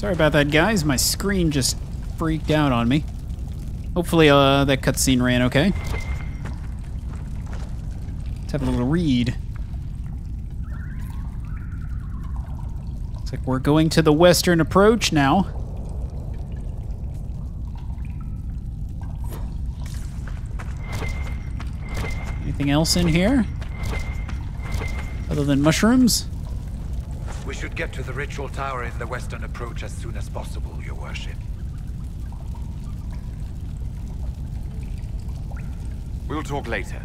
Sorry about that, guys. My screen just freaked out on me. Hopefully, that cutscene ran okay. Let's have a little read. Looks like we're going to the western approach now. Anything else in here? Other than mushrooms? We should get to the ritual tower in the western approach as soon as possible, Your Worship. We'll talk later.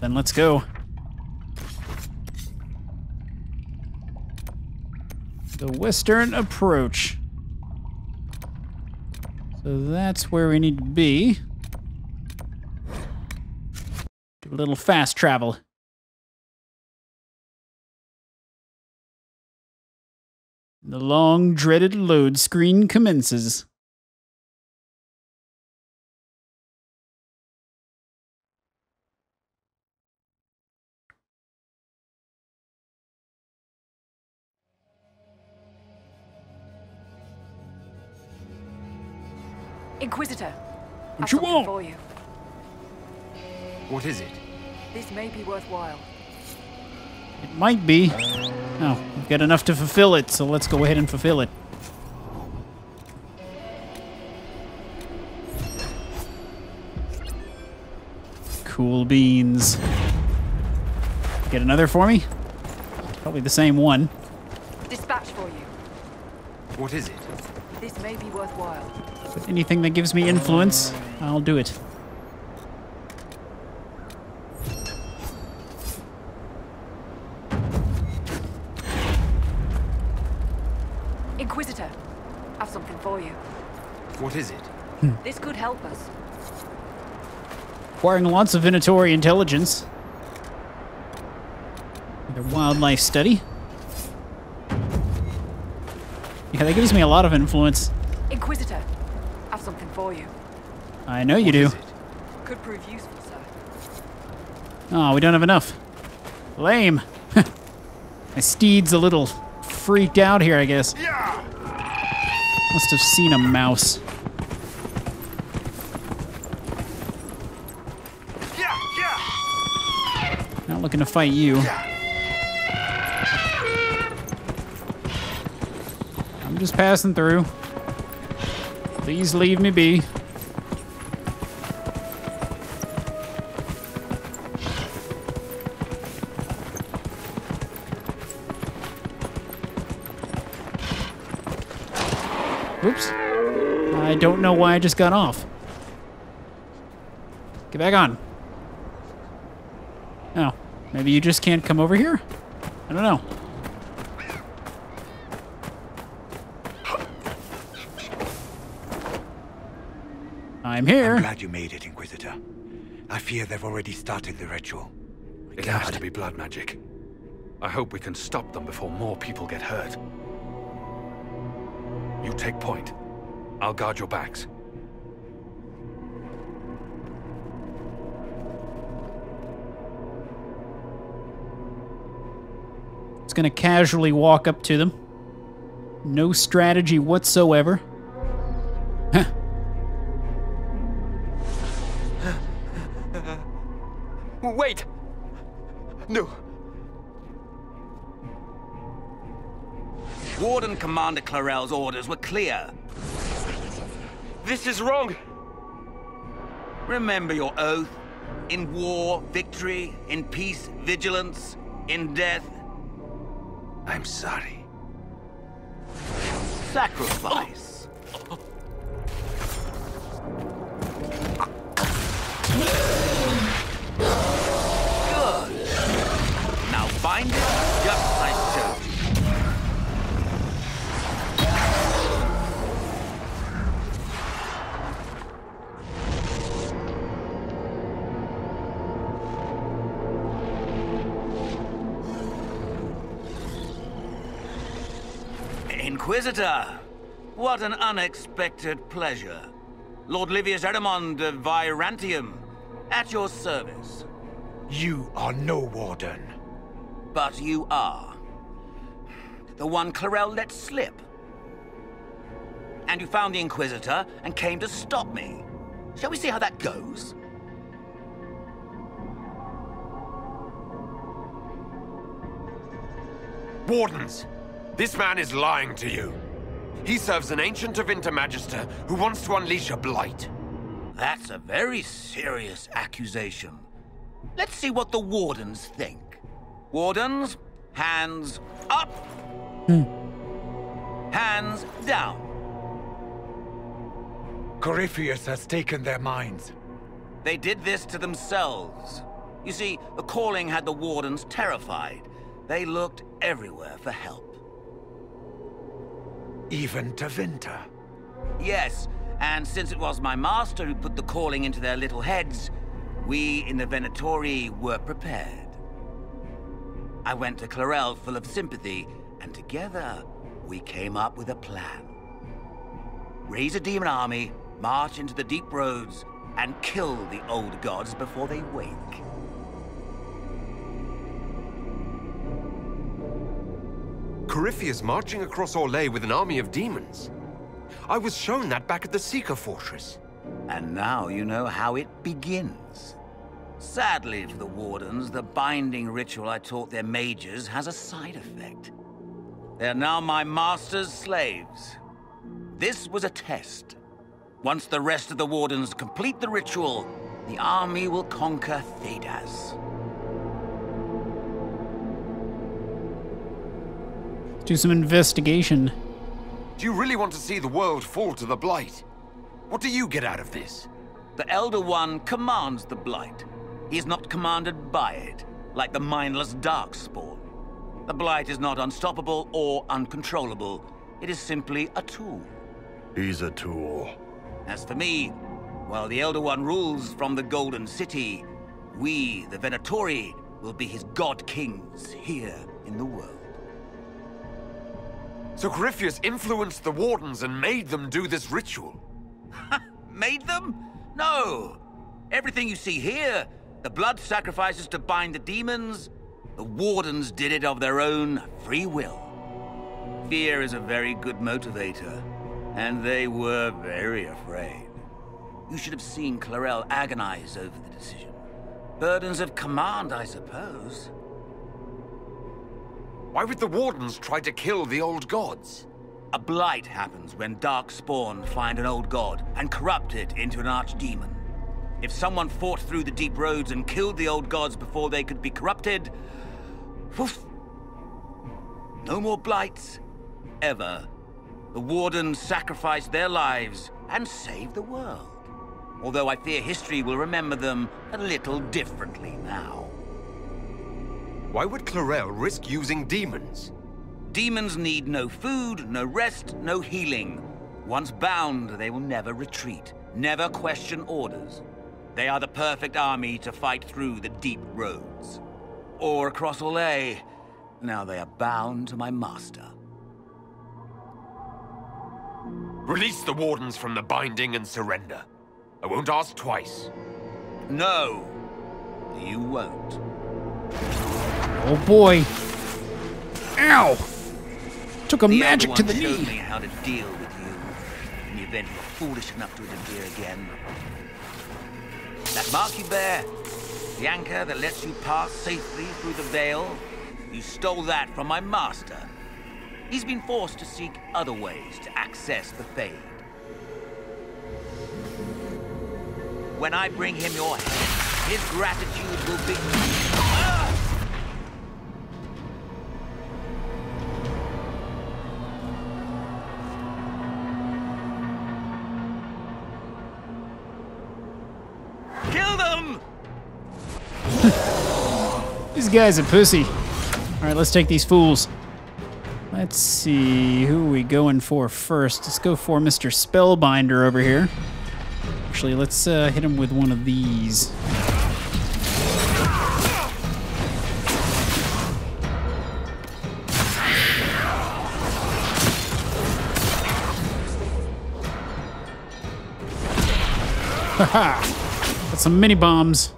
Then let's go. The western approach. So that's where we need to be. Do a little fast travel. The long dreaded load screen commences. Inquisitor, What I've you something want? for you. What is it? This may be worthwhile. It might be. Oh, we've got enough to fulfill it, so let's go ahead and fulfill it. Cool beans. Get another for me? Probably the same one. Dispatch for you. What is it? This may be worthwhile. But anything that gives me influence, I'll do it. Inquisitor, I've something for you. What is it? This could help us. Acquiring lots of Venatori intelligence. Their wildlife study. Yeah, that gives me a lot of influence. Inquisitor, I've something for you. I know you What do. is it? Could prove useful, sir. Oh, we don't have enough. Lame. My steed's a little freaked out here, I guess. Must have seen a mouse. Not looking to fight you. I'm just passing through. Please leave me be. Oops. I don't know why I just got off. Get back on. Oh, maybe you just can't come over here? I don't know. I'm here. I'm glad you made it, Inquisitor. I fear they've already started the ritual. It has to be blood magic. I hope we can stop them before more people get hurt. You take point. I'll guard your backs. Just gonna casually walk up to them. No strategy whatsoever. Huh. Wait! No. Warden Commander Clarel's orders were clear. This is wrong! Remember your oath. In war, victory. In peace, vigilance. In death, I'm sorry. sacrifice. Good. Now bind it just as I showed you. Inquisitor, what an unexpected pleasure. Lord Livius Erimond of Virantium, at your service. You are no warden. But you are. The one Clarel let slip. And you found the Inquisitor and came to stop me. Shall we see how that goes? Wardens, this man is lying to you. He serves an ancient of Intermagister who wants to unleash a blight. That's a very serious accusation. Let's see what the Wardens think. Wardens, hands up. Hands down. Corypheus has taken their minds. They did this to themselves. You see, the calling had the Wardens terrified. They looked everywhere for help. Even to Vinter. Yes, and since it was my master who put the calling into their little heads, we in the Venatori were prepared. I went to Clarel full of sympathy, and together we came up with a plan. Raise a demon army, march into the deep roads, and kill the old gods before they wake. Corypheus marching across Orlais with an army of demons. I was shown that back at the Seeker Fortress. And now you know how it begins. Sadly for the Wardens, the binding ritual I taught their mages has a side effect. They're now my master's slaves. This was a test. Once the rest of the Wardens complete the ritual, the army will conquer TehNevs. Do some investigation. Do you really want to see the world fall to the Blight? What do you get out of this? The Elder One commands the Blight. He is not commanded by it, like the mindless Darkspawn. The Blight is not unstoppable or uncontrollable. It is simply a tool. He's a tool. As for me, while the Elder One rules from the Golden City, we, the Venatori, will be his god-kings here in the world. So Corypheus influenced the Wardens and made them do this ritual? Made them? No! Everything you see here, the blood sacrifices to bind the demons, the Wardens did it of their own free will. Fear is a very good motivator, and they were very afraid. You should have seen Clarel agonize over the decision. Burdens of command, I suppose. Why would the Wardens try to kill the old gods? A blight happens when Darkspawn find an old god and corrupt it into an archdemon. If someone fought through the deep roads and killed the old gods before they could be corrupted, woof, no more blights, ever. The Wardens sacrificed their lives and saved the world. Although I fear history will remember them a little differently now. Why would Clarel risk using demons? Demons need no food, no rest, no healing. Once bound, they will never retreat, never question orders. They are the perfect army to fight through the deep roads. Or across Orlais. Now they are bound to my master. Release the Wardens from the binding and surrender. I won't ask twice. No, you won't. Oh boy. Ow! Took a The magic Elder to the One showed knee. me how to deal with you in the event you were foolish enough to interfere again. That mark you bear, the anchor that lets you pass safely through the veil, you stole that from my master. He's been forced to seek other ways to access the Fade. When I bring him your head, his gratitude will be... Kill them! This guy's a pussy. Alright, let's take these fools. Let's see, who are we going for first? Let's go for Mr. Spellbinder over here. Actually, let's hit him with one of these. Haha! Got some mini bombs.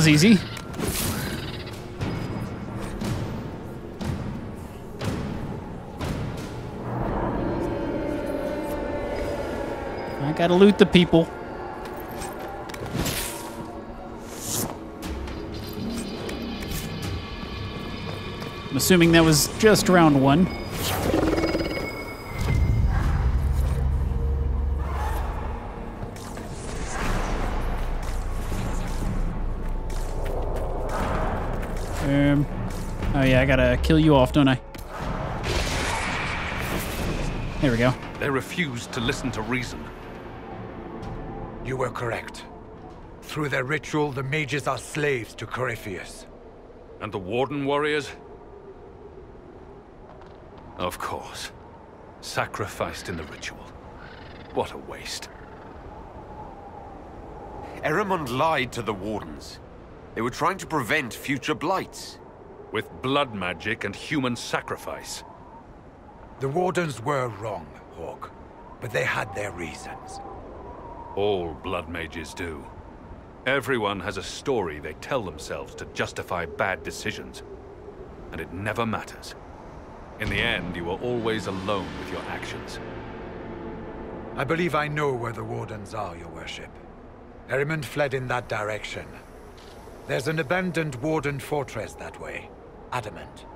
was easy. I gotta loot the people. I'm assuming that was just round 1. Oh yeah, I gotta kill you off, don't I? There we go. They refused to listen to reason. You were correct. Through their ritual, the mages are slaves to Corypheus. And the Warden warriors? Of course. Sacrificed in the ritual. What a waste. Erimond lied to the Wardens. They were trying to prevent future blights. With blood magic and human sacrifice. The Wardens were wrong, Hawk, but they had their reasons. All blood mages do. Everyone has a story they tell themselves to justify bad decisions. And it never matters. In the end, you are always alone with your actions. I believe I know where the Wardens are, Your Worship. Erimond fled in that direction. There's an abandoned Warden fortress that way. Adamant.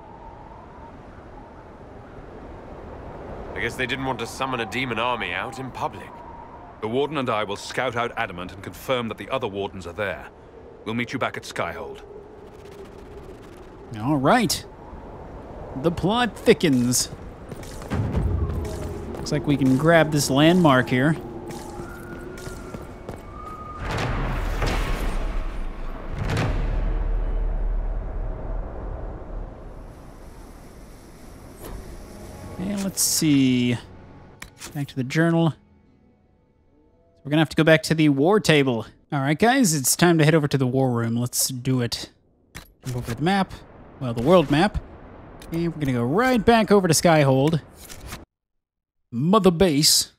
I guess they didn't want to summon a demon army out in public. The Warden and I will scout out Adamant and confirm that the other Wardens are there. We'll meet you back at Skyhold. All right. The plot thickens. Looks like we can grab this landmark here. And let's see. Back to the journal. We're gonna have to go back to the war table. All right, guys, it's time to head over to the war room. Let's do it. Jump over to the map. Well, the world map. And we're gonna go right back over to Skyhold. Mother base.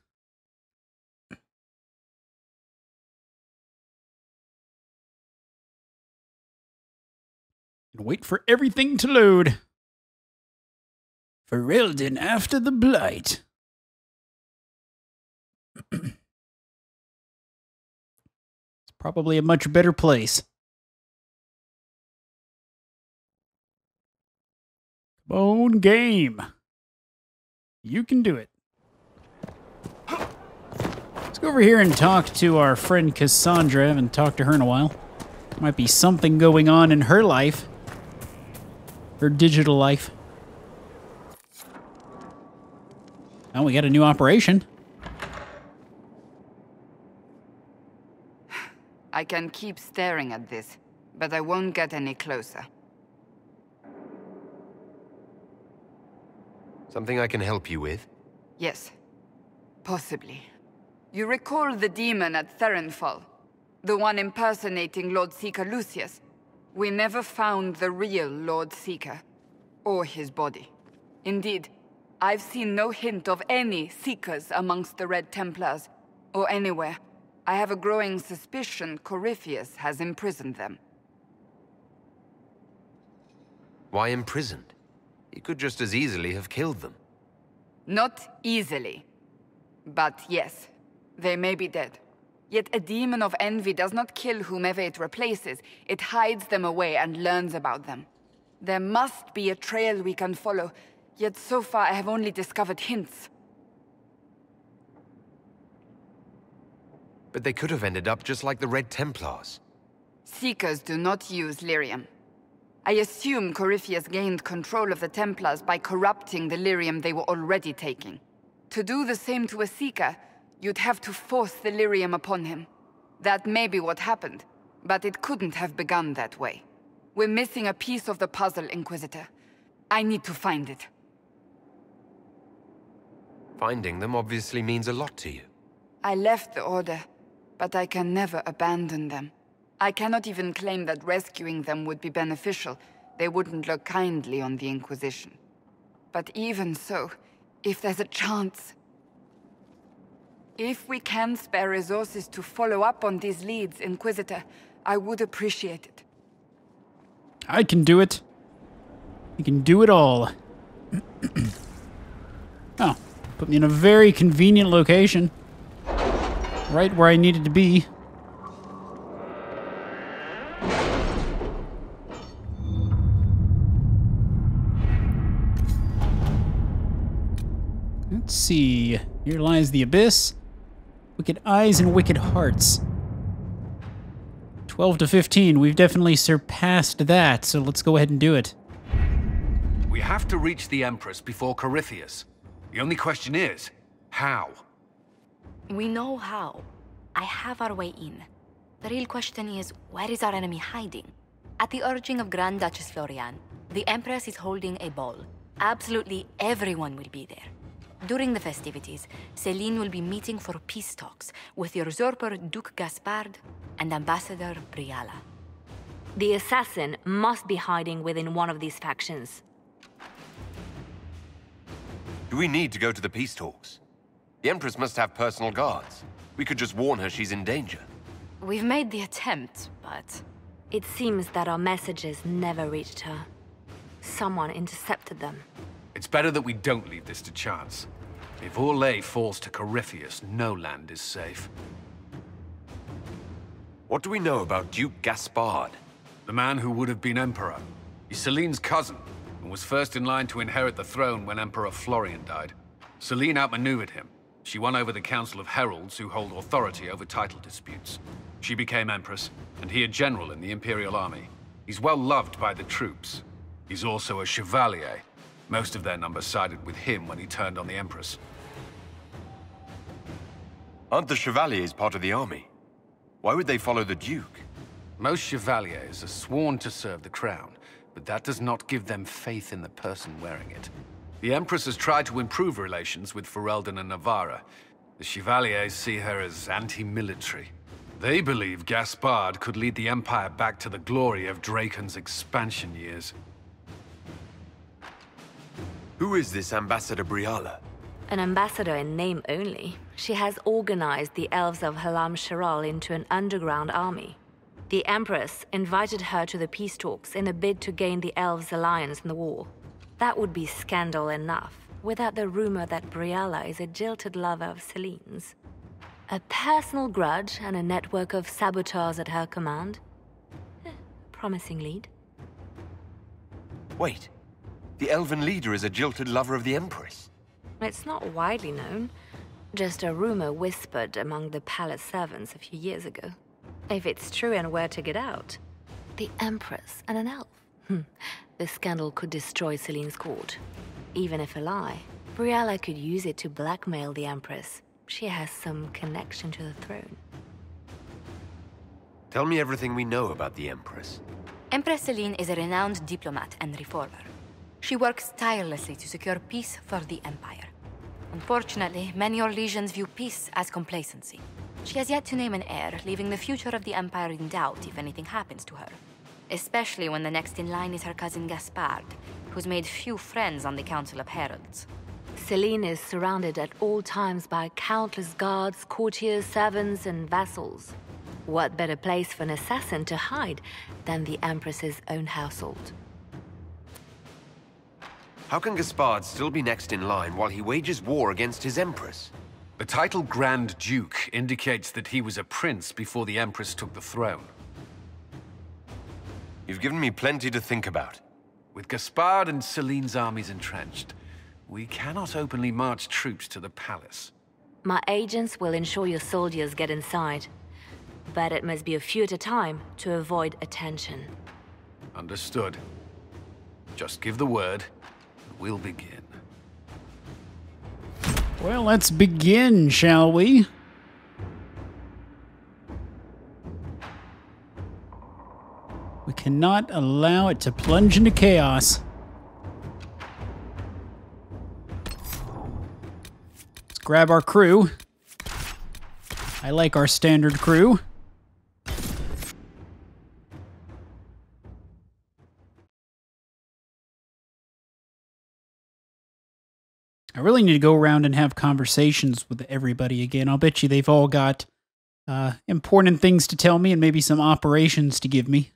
And wait for everything to load. For Eldon after the blight. It's probably a much better place. Bone game. You can do it. Let's go over here and talk to our friend Cassandra. I haven't talked to her in a while. Might be something going on in her life. Her digital life. Oh, we got a new operation. I can keep staring at this, but I won't get any closer. Something I can help you with? Yes. Possibly. You recall the demon at Therenfall? The one impersonating Lord Seeker Lucius? We never found the real Lord Seeker. Or his body. Indeed, I've seen no hint of any Seekers amongst the Red Templars, or anywhere. I have a growing suspicion Corypheus has imprisoned them. Why imprisoned? He could just as easily have killed them. Not easily. But yes, they may be dead. Yet a demon of envy does not kill whomever it replaces. It hides them away and learns about them. There must be a trail we can follow, yet so far I have only discovered hints. But they could have ended up just like the Red Templars. Seekers do not use lyrium. I assume Corypheus gained control of the Templars by corrupting the lyrium they were already taking. To do the same to a Seeker, you'd have to force the lyrium upon him. That may be what happened, but it couldn't have begun that way. We're missing a piece of the puzzle, Inquisitor. I need to find it. Finding them obviously means a lot to you. I left the Order, but I can never abandon them. I cannot even claim that rescuing them would be beneficial. They wouldn't look kindly on the Inquisition. But even so, if there's a chance... If we can spare resources to follow up on these leads, Inquisitor, I would appreciate it. I can do it. I can do it all. Oh, put me in a very convenient location. Right where I needed to be. Let's see. Here lies the abyss. Wicked eyes and wicked hearts. 12 to 15. We've definitely surpassed that, so let's go ahead and do it. We have to reach the Empress before Corypheus. The only question is, how? We know how. I have our way in. The real question is, where is our enemy hiding? At the urging of Grand Duchess Florian, the Empress is holding a ball. Absolutely everyone will be there. During the festivities, Celine will be meeting for peace talks with the usurper Duke Gaspard and Ambassador Briala. The assassin must be hiding within one of these factions. Do we need to go to the peace talks? The Empress must have personal guards. We could just warn her she's in danger. We've made the attempt, but... It seems that our messages never reached her. Someone intercepted them. It's better that we don't leave this to chance. If Orlais falls to Corypheus, no land is safe. What do we know about Duke Gaspard? The man who would have been Emperor. He's Celine's cousin, and was first in line to inherit the throne when Emperor Florian died. Celine outmaneuvered him. She won over the Council of Heralds, who hold authority over title disputes. She became Empress, and he a general in the Imperial Army. He's well loved by the troops. He's also a Chevalier. Most of their number sided with him when he turned on the Empress. Aren't the Chevaliers part of the army? Why would they follow the Duke? Most Chevaliers are sworn to serve the crown, but that does not give them faith in the person wearing it. The Empress has tried to improve relations with Ferelden and Navarra. The Chevaliers see her as anti-military. They believe Gaspard could lead the Empire back to the glory of Draken's expansion years. Who is this Ambassador Briala? An ambassador in name only. She has organized the elves of Halam Sharal into an underground army. The Empress invited her to the peace talks in a bid to gain the elves' alliance in the war. That would be scandal enough, without the rumor that Briala is a jilted lover of Celine's. A personal grudge and a network of saboteurs at her command. Promising lead. Wait. The elven leader is a jilted lover of the Empress. It's not widely known. Just a rumor whispered among the palace servants a few years ago. If it's true and were to get out, the Empress and an elf. The scandal could destroy Celine's court. Even if a lie, Briala could use it to blackmail the Empress. She has some connection to the throne. Tell me everything we know about the Empress. Empress Celine is a renowned diplomat and reformer. She works tirelessly to secure peace for the Empire. Unfortunately, many Orlesians view peace as complacency. She has yet to name an heir, leaving the future of the Empire in doubt if anything happens to her. Especially when the next in line is her cousin Gaspard, who's made few friends on the Council of Heralds. Celine is surrounded at all times by countless guards, courtiers, servants, and vassals. What better place for an assassin to hide than the Empress's own household? How can Gaspard still be next in line while he wages war against his Empress? The title Grand Duke indicates that he was a prince before the Empress took the throne. You've given me plenty to think about. With Gaspard and Celine's armies entrenched, we cannot openly march troops to the palace. My agents will ensure your soldiers get inside. But it must be a few at a time to avoid attention. Understood. Just give the word. We'll begin. Well, let's begin, shall we? We cannot allow it to plunge into chaos. Let's grab our crew. I like our standard crew. I really need to go around and have conversations with everybody again. I'll bet you they've all got important things to tell me and maybe some operations to give me.